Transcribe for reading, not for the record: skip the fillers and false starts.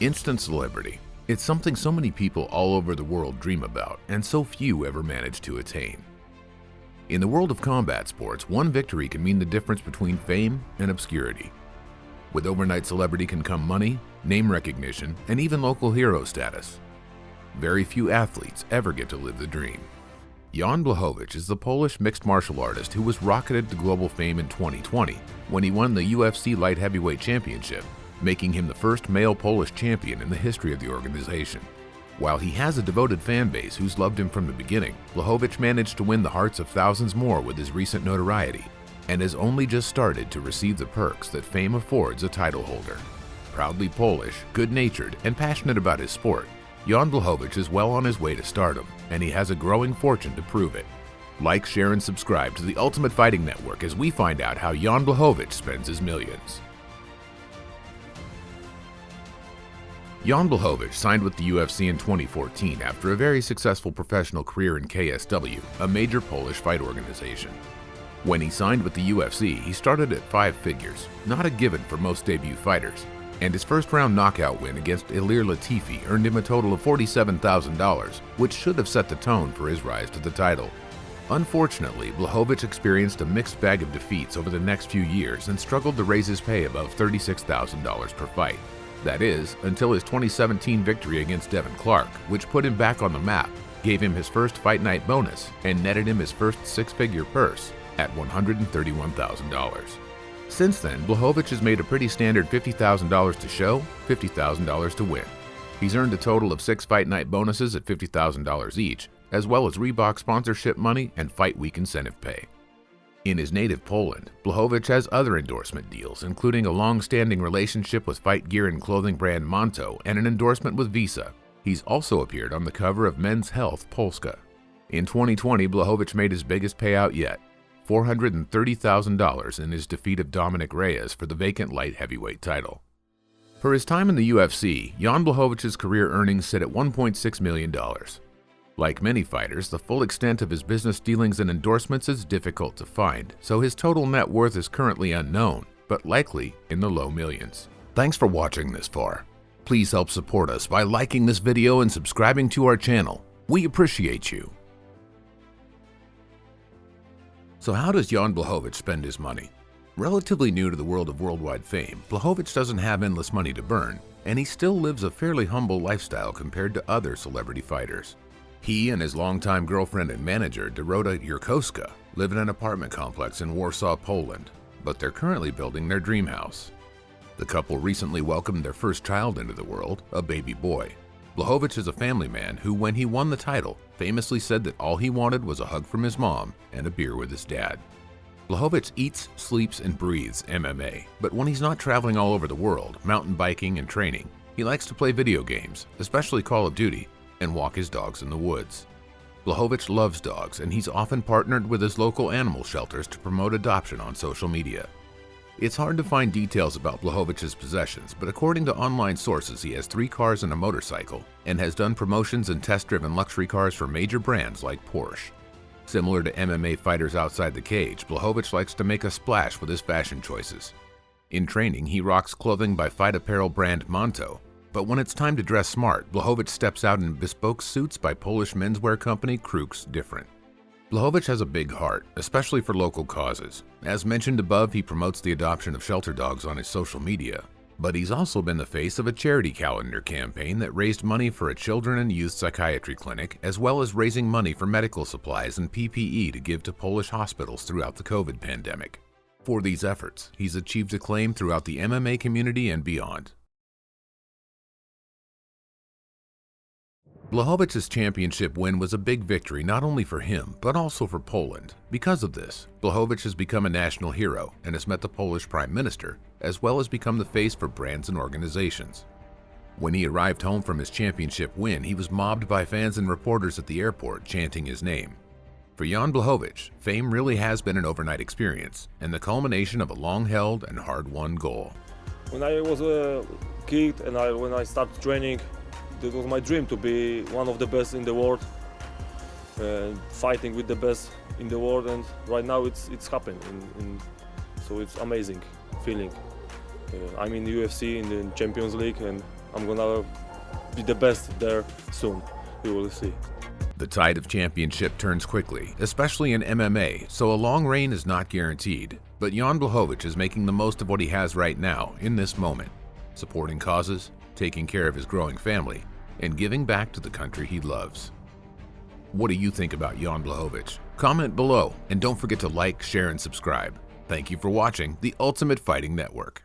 Instant celebrity. It's something so many people all over the world dream about, and so few ever manage to attain. In the world of combat sports, one victory can mean the difference between fame and obscurity. With overnight celebrity can come money, name recognition, and even local hero status. Very few athletes ever get to live the dream. Jan Blachowicz is the Polish mixed martial artist who was rocketed to global fame in 2020 when he won the UFC Light Heavyweight Championship, making him the first male Polish champion in the history of the organization. While he has a devoted fan base who's loved him from the beginning, Blachowicz managed to win the hearts of thousands more with his recent notoriety, and has only just started to receive the perks that fame affords a title holder. Proudly Polish, good-natured, and passionate about his sport, Jan Blachowicz is well on his way to stardom, and he has a growing fortune to prove it. Like, share, and subscribe to the Ultimate Fighting Network as we find out how Jan Blachowicz spends his millions. Jan Blachowicz signed with the UFC in 2014 after a very successful professional career in KSW, a major Polish fight organization. When he signed with the UFC, he started at 5 figures, not a given for most debut fighters, and his first-round knockout win against Ilir Latifi earned him a total of $47,000, which should have set the tone for his rise to the title. Unfortunately, Blachowicz experienced a mixed bag of defeats over the next few years and struggled to raise his pay above $36,000 per fight. That is, until his 2017 victory against Devin Clark, which put him back on the map, gave him his first fight night bonus, and netted him his first 6-figure purse at $131,000. Since then, Blachowicz has made a pretty standard $50,000 to show, $50,000 to win. He's earned a total of 6 fight night bonuses at $50,000 each, as well as Reebok sponsorship money and fight week incentive pay. In his native Poland, Blachowicz has other endorsement deals, including a long-standing relationship with fight gear and clothing brand Monto and an endorsement with Visa. He's also appeared on the cover of Men's Health Polska. In 2020, Blachowicz made his biggest payout yet, $430,000 in his defeat of Dominic Reyes for the vacant light heavyweight title. For his time in the UFC, Jan Blachowicz's career earnings sit at $1.6 million. Like many fighters, the full extent of his business dealings and endorsements is difficult to find, so his total net worth is currently unknown, but likely in the low millions. Thanks for watching this far. Please help support us by liking this video and subscribing to our channel. We appreciate you. So how does Jan Blachowicz spend his money? Relatively new to the world of worldwide fame, Blachowicz doesn't have endless money to burn, and he still lives a fairly humble lifestyle compared to other celebrity fighters. He and his longtime girlfriend and manager, Dorota Jurkowska, live in an apartment complex in Warsaw, Poland, but they're currently building their dream house. The couple recently welcomed their first child into the world, a baby boy. Blachowicz is a family man who, when he won the title, famously said that all he wanted was a hug from his mom and a beer with his dad. Blachowicz eats, sleeps, and breathes MMA, but when he's not traveling all over the world, mountain biking and training, he likes to play video games, especially Call of Duty, and walk his dogs in the woods. Blachowicz loves dogs, and he's often partnered with his local animal shelters to promote adoption on social media. It's hard to find details about Blachowicz's possessions, but according to online sources, he has 3 cars and a motorcycle, and has done promotions and test-driven luxury cars for major brands like Porsche. Similar to MMA fighters outside the cage, Blachowicz likes to make a splash with his fashion choices. In training, he rocks clothing by fight apparel brand Monto, but when it's time to dress smart, Blachowicz steps out in bespoke suits by Polish menswear company Kruk's Different. Blachowicz has a big heart, especially for local causes. As mentioned above, he promotes the adoption of shelter dogs on his social media, but he's also been the face of a charity calendar campaign that raised money for a children and youth psychiatry clinic, as well as raising money for medical supplies and PPE to give to Polish hospitals throughout the COVID pandemic. For these efforts, he's achieved acclaim throughout the MMA community and beyond. Blachowicz's championship win was a big victory not only for him, but also for Poland. Because of this, Blachowicz has become a national hero and has met the Polish Prime Minister, as well as become the face for brands and organizations. When he arrived home from his championship win, he was mobbed by fans and reporters at the airport chanting his name. For Jan Blachowicz, fame really has been an overnight experience and the culmination of a long-held and hard-won goal. When I was a kid and when I started training, it was my dream to be one of the best in the world, fighting with the best in the world, and right now it's happened. So it's amazing feeling. I'm in the UFC, in the Champions League, and I'm gonna be the best there soon. You will see. The tide of championship turns quickly, especially in MMA, so a long reign is not guaranteed. But Jan Blachowicz is making the most of what he has right now, in this moment, supporting causes, taking care of his growing family, and giving back to the country he loves. What do you think about Jan Blachowicz? Comment below, and don't forget to like, share, and subscribe. Thank you for watching the Ultimate Fighting Network.